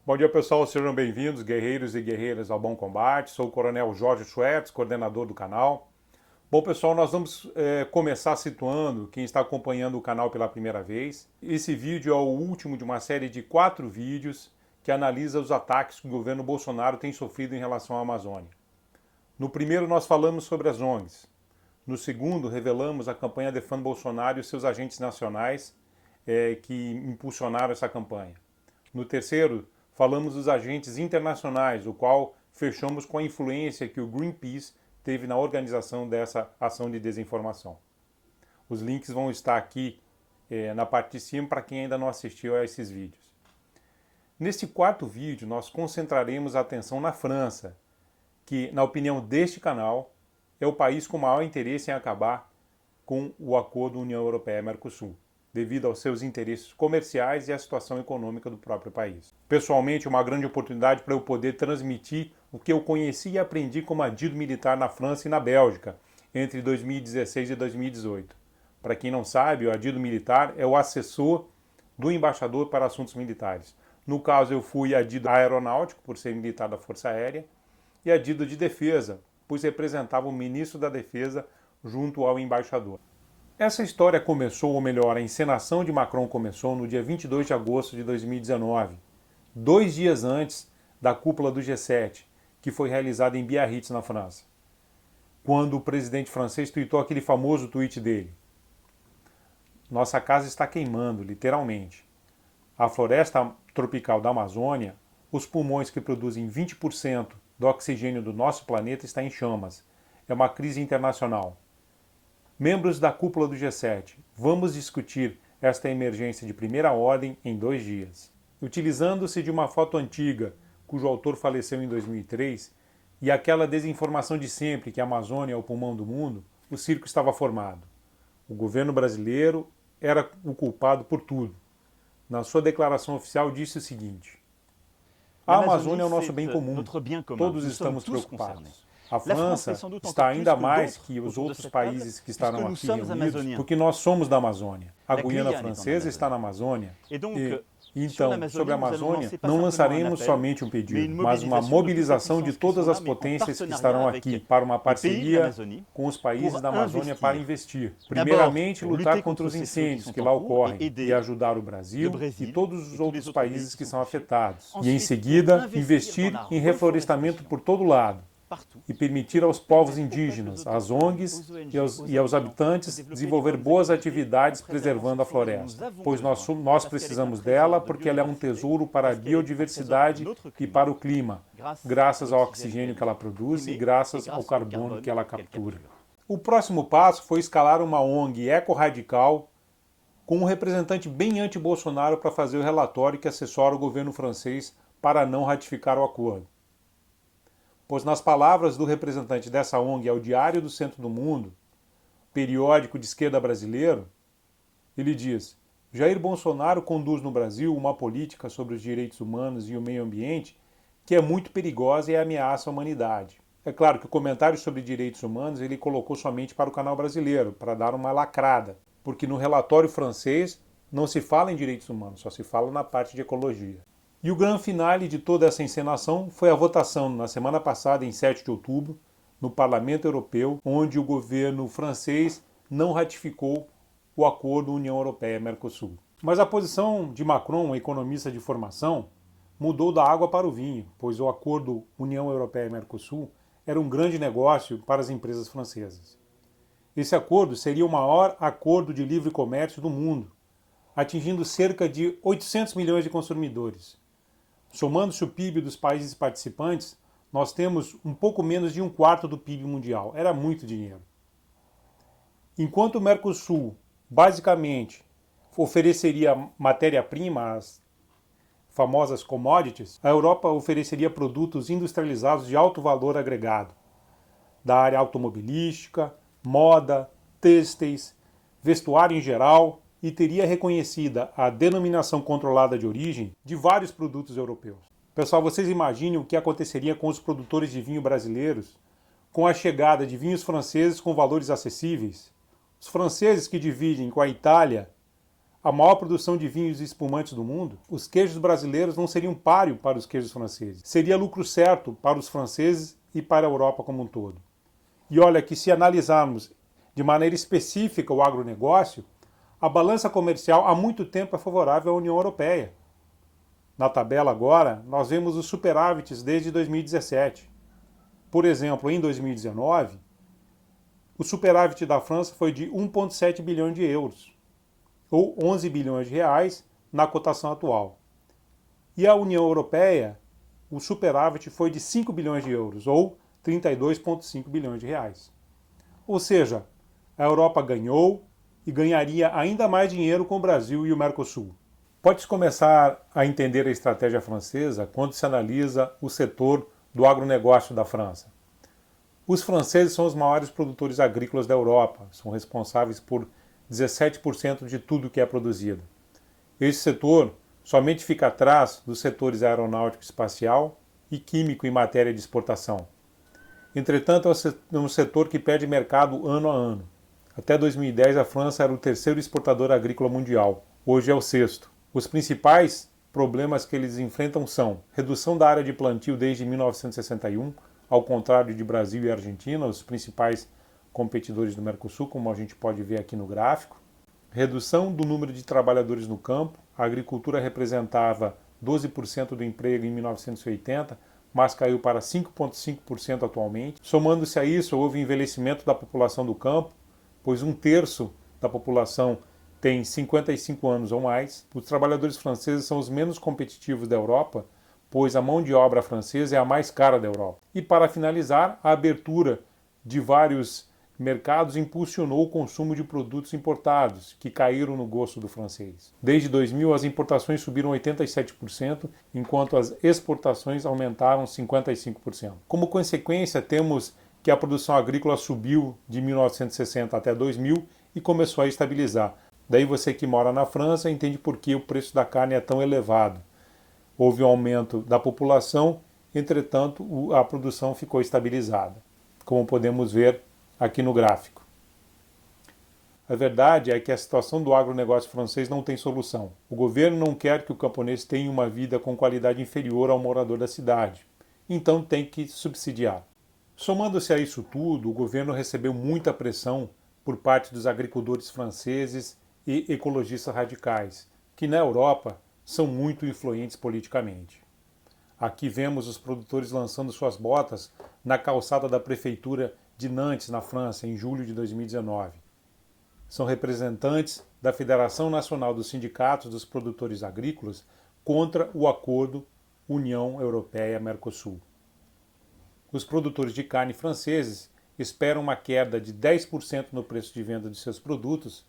Bom dia, pessoal, sejam bem-vindos, guerreiros e guerreiras ao Bom Combate. Sou o Coronel Jorge Schwertz, coordenador do canal. Bom, pessoal, nós vamos começar situando quem está acompanhando o canal pela primeira vez. Esse vídeo é o último de uma série de 4 vídeos que analisa os ataques que o governo Bolsonaro tem sofrido em relação à Amazônia. No primeiro, nós falamos sobre as ONGs. No segundo, revelamos a campanha Defenda Bolsonaro e os seus agentes nacionais que impulsionaram essa campanha. No terceiro, falamos dos agentes internacionais, o qual fechamos com a influência que o Greenpeace teve na organização dessa ação de desinformação. Os links vão estar aqui na parte de cima para quem ainda não assistiu a esses vídeos. Neste quarto vídeo, nós concentraremos a atenção na França, que, na opinião deste canal, é o país com maior interesse em acabar com o acordo União Europeia-Mercosul, devido aos seus interesses comerciais e à situação econômica do próprio país. Pessoalmente, é uma grande oportunidade para eu poder transmitir o que eu conheci e aprendi como adido militar na França e na Bélgica, entre 2016 e 2018. Para quem não sabe, o adido militar é o assessor do embaixador para assuntos militares. No caso, eu fui adido aeronáutico, por ser militar da Força Aérea, e adido de defesa, pois representava o ministro da Defesa junto ao embaixador. Essa história começou, ou melhor, a encenação de Macron começou no dia 22 de agosto de 2019, 2 dias antes da cúpula do G7, que foi realizada em Biarritz, na França, quando o presidente francês tweetou aquele famoso tweet dele: "Nossa casa está queimando, literalmente. A floresta tropical da Amazônia, os pulmões que produzem 20% do oxigênio do nosso planeta, está em chamas. É uma crise internacional. Membros da cúpula do G7, vamos discutir esta emergência de primeira ordem em 2 dias." Utilizando-se de uma foto antiga, cujo autor faleceu em 2003, e aquela desinformação de sempre que a Amazônia é o pulmão do mundo, o circo estava formado. O governo brasileiro era o culpado por tudo. Na sua declaração oficial disse o seguinte: "A Amazônia é o nosso bem comum. Todos estamos preocupados. A França está ainda mais que os outros países que estarão aqui reunidos, porque nós somos da Amazônia. A Guiana Francesa está na Amazônia. Então, sobre a Amazônia, não lançaremos somente um pedido, mas uma mobilização de todas as potências que estarão aqui para uma parceria com os países da Amazônia para investir. Primeiramente, lutar contra os incêndios que lá ocorrem e ajudar o Brasil e todos os outros países que são afetados. E, em seguida, investir em reflorestamento por todo lado e permitir aos povos indígenas, às ONGs e aos habitantes desenvolver boas atividades preservando a floresta, pois nós precisamos dela porque ela é um tesouro para a biodiversidade e para o clima, graças ao oxigênio que ela produz e graças ao carbono que ela captura." O próximo passo foi escalar uma ONG eco-radical com um representante bem anti-Bolsonaro para fazer o relatório que assessora o governo francês para não ratificar o acordo. Pois, nas palavras do representante dessa ONG ao Diário do Centro do Mundo, periódico de esquerda brasileiro, ele diz: "Jair Bolsonaro conduz no Brasil uma política sobre os direitos humanos e o meio ambiente que é muito perigosa e ameaça a humanidade." É claro que o comentário sobre direitos humanos ele colocou somente para o canal brasileiro, para dar uma lacrada, porque no relatório francês não se fala em direitos humanos, só se fala na parte de ecologia. E o grande finale de toda essa encenação foi a votação na semana passada, em 7 de outubro, no Parlamento Europeu, onde o governo francês não ratificou o acordo União Europeia-Mercosul. Mas a posição de Macron, um economista de formação, mudou da água para o vinho, pois o acordo União Europeia-Mercosul era um grande negócio para as empresas francesas. Esse acordo seria o maior acordo de livre comércio do mundo, atingindo cerca de 800 milhões de consumidores. Somando-se o PIB dos países participantes, nós temos um pouco menos de 1/4 do PIB mundial. Era muito dinheiro. Enquanto o Mercosul, basicamente, ofereceria matéria-prima, as famosas commodities, a Europa ofereceria produtos industrializados de alto valor agregado, da área automobilística, moda, têxteis, vestuário em geral, e teria reconhecida a denominação controlada de origem de vários produtos europeus. Pessoal, vocês imaginem o que aconteceria com os produtores de vinho brasileiros com a chegada de vinhos franceses com valores acessíveis? Os franceses que dividem com a Itália a maior produção de vinhos e espumantes do mundo, os queijos brasileiros não seriam páreo para os queijos franceses. Seria lucro certo para os franceses e para a Europa como um todo. E olha que se analisarmos de maneira específica o agronegócio, a balança comercial há muito tempo é favorável à União Europeia. Na tabela agora, nós vemos os superávites desde 2017. Por exemplo, em 2019, o superávit da França foi de 1,7 bilhão de euros, ou 11 bilhões de reais na cotação atual. E a União Europeia, o superávit foi de 5 bilhões de euros, ou 32,5 bilhões de reais. Ou seja, a Europa ganhou e ganharia ainda mais dinheiro com o Brasil e o Mercosul. Pode-se começar a entender a estratégia francesa quando se analisa o setor do agronegócio da França. Os franceses são os maiores produtores agrícolas da Europa, são responsáveis por 17% de tudo que é produzido. Esse setor somente fica atrás dos setores aeronáutico e espacial e químico em matéria de exportação. Entretanto, é um setor que perde mercado ano a ano. Até 2010, a França era o terceiro exportador agrícola mundial. Hoje é o sexto. Os principais problemas que eles enfrentam são redução da área de plantio desde 1961, ao contrário de Brasil e Argentina, os principais competidores do Mercosul, como a gente pode ver aqui no gráfico. Redução do número de trabalhadores no campo. A agricultura representava 12% do emprego em 1980, mas caiu para 5,5% atualmente. Somando-se a isso, houve envelhecimento da população do campo, pois 1/3 da população tem 55 anos ou mais. Os trabalhadores franceses são os menos competitivos da Europa, pois a mão de obra francesa é a mais cara da Europa. E para finalizar, a abertura de vários mercados impulsionou o consumo de produtos importados, que caíram no gosto do francês. Desde 2000, as importações subiram 87%, enquanto as exportações aumentaram 55%. Como consequência, temos que a produção agrícola subiu de 1960 até 2000 e começou a estabilizar. Daí você que mora na França entende por que o preço da carne é tão elevado. Houve um aumento da população, entretanto, a produção ficou estabilizada, como podemos ver aqui no gráfico. A verdade é que a situação do agronegócio francês não tem solução. O governo não quer que o camponês tenha uma vida com qualidade inferior ao morador da cidade, então tem que subsidiar. Somando-se a isso tudo, o governo recebeu muita pressão por parte dos agricultores franceses e ecologistas radicais, que na Europa são muito influentes politicamente. Aqui vemos os produtores lançando suas botas na calçada da prefeitura de Nantes, na França, em julho de 2019. São representantes da Federação Nacional dos Sindicatos dos Produtores Agrícolas contra o acordo União Europeia-Mercosul. Os produtores de carne franceses esperam uma queda de 10% no preço de venda de seus produtos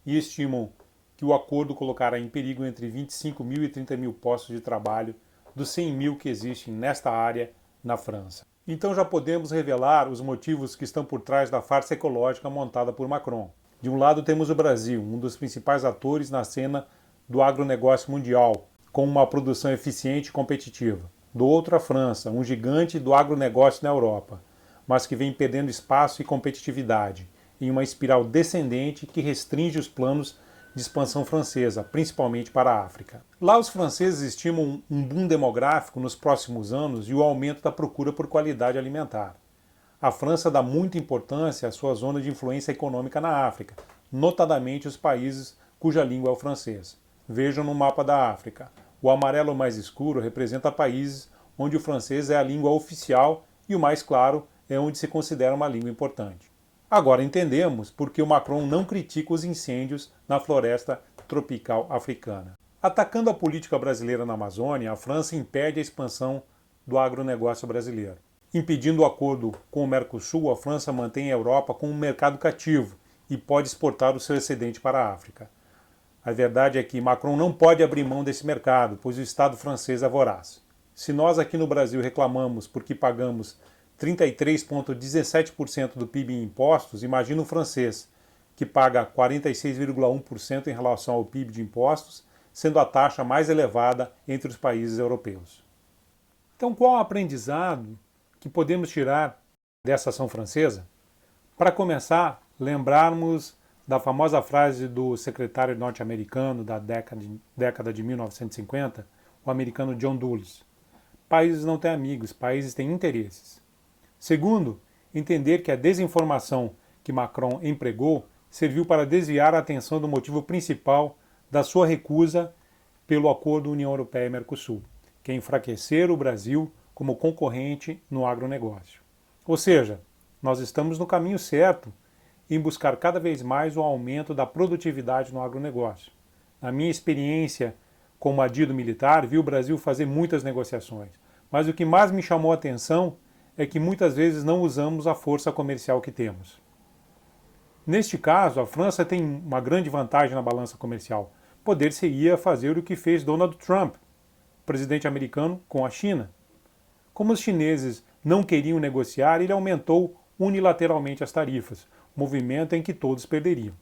e estimam que o acordo colocará em perigo entre 25 mil e 30 mil postos de trabalho dos 100 mil que existem nesta área na França. Então já podemos revelar os motivos que estão por trás da farsa ecológica montada por Macron. De um lado temos o Brasil, um dos principais atores na cena do agronegócio mundial, com uma produção eficiente e competitiva. Do outro a França, um gigante do agronegócio na Europa, mas que vem perdendo espaço e competitividade, em uma espiral descendente que restringe os planos de expansão francesa, principalmente para a África. Lá os franceses estimam um boom demográfico nos próximos anos e o aumento da procura por qualidade alimentar. A França dá muita importância à sua zona de influência econômica na África, notadamente os países cuja língua é o francês. Vejam no mapa da África. O amarelo mais escuro representa países onde o francês é a língua oficial e o mais claro é onde se considera uma língua importante. Agora entendemos por que o Macron não critica os incêndios na floresta tropical africana. Atacando a política brasileira na Amazônia, a França impede a expansão do agronegócio brasileiro. Impedindo o acordo com o Mercosul, a França mantém a Europa com um mercado cativo e pode exportar o seu excedente para a África. A verdade é que Macron não pode abrir mão desse mercado, pois o Estado francês é voraz. Se nós aqui no Brasil reclamamos porque pagamos 33,17% do PIB em impostos, imagina o francês, que paga 46,1% em relação ao PIB de impostos, sendo a taxa mais elevada entre os países europeus. Então, qual o aprendizado que podemos tirar dessa ação francesa? Para começar, lembrarmos da famosa frase do secretário norte-americano da década de 1950, o americano John Dulles: países não têm amigos, países têm interesses. Segundo, entender que a desinformação que Macron empregou serviu para desviar a atenção do motivo principal da sua recusa pelo acordo União Europeia-Mercosul, que é enfraquecer o Brasil como concorrente no agronegócio. Ou seja, nós estamos no caminho certo em buscar cada vez mais o aumento da produtividade no agronegócio. Na minha experiência como adido militar, vi o Brasil fazer muitas negociações, mas o que mais me chamou a atenção é que muitas vezes não usamos a força comercial que temos. Neste caso, a França tem uma grande vantagem na balança comercial. Poder-se-ia fazer o que fez Donald Trump, presidente americano, com a China. Como os chineses não queriam negociar, ele aumentou unilateralmente as tarifas, movimento em que todos perderiam,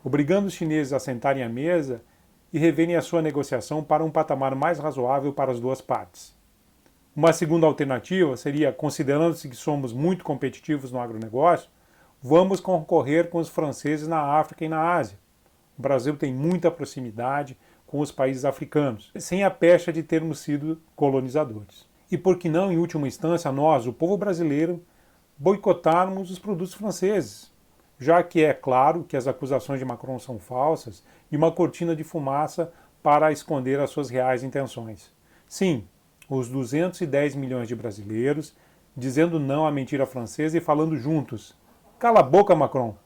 obrigando os chineses a sentarem à mesa e reverem a sua negociação para um patamar mais razoável para as duas partes. Uma segunda alternativa seria, considerando-se que somos muito competitivos no agronegócio, vamos concorrer com os franceses na África e na Ásia. O Brasil tem muita proximidade com os países africanos, sem a pecha de termos sido colonizadores. E por que não, em última instância, nós, o povo brasileiro, boicotarmos os produtos franceses, já que é claro que as acusações de Macron são falsas e uma cortina de fumaça para esconder as suas reais intenções. Sim, os 210 milhões de brasileiros dizendo não à mentira francesa e falando juntos: cala a boca, Macron!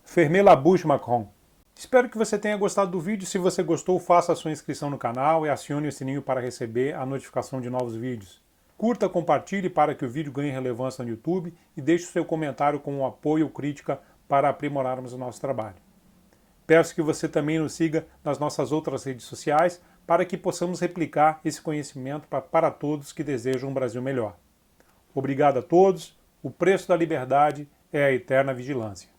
Fermez la bouche, Macron! Espero que você tenha gostado do vídeo. Se você gostou, faça a sua inscrição no canal e acione o sininho para receber a notificação de novos vídeos. Curta, compartilhe para que o vídeo ganhe relevância no YouTube e deixe o seu comentário com um apoio ou crítica para aprimorarmos o nosso trabalho. Peço que você também nos siga nas nossas outras redes sociais para que possamos replicar esse conhecimento para todos que desejam um Brasil melhor. Obrigado a todos. O preço da liberdade é a eterna vigilância.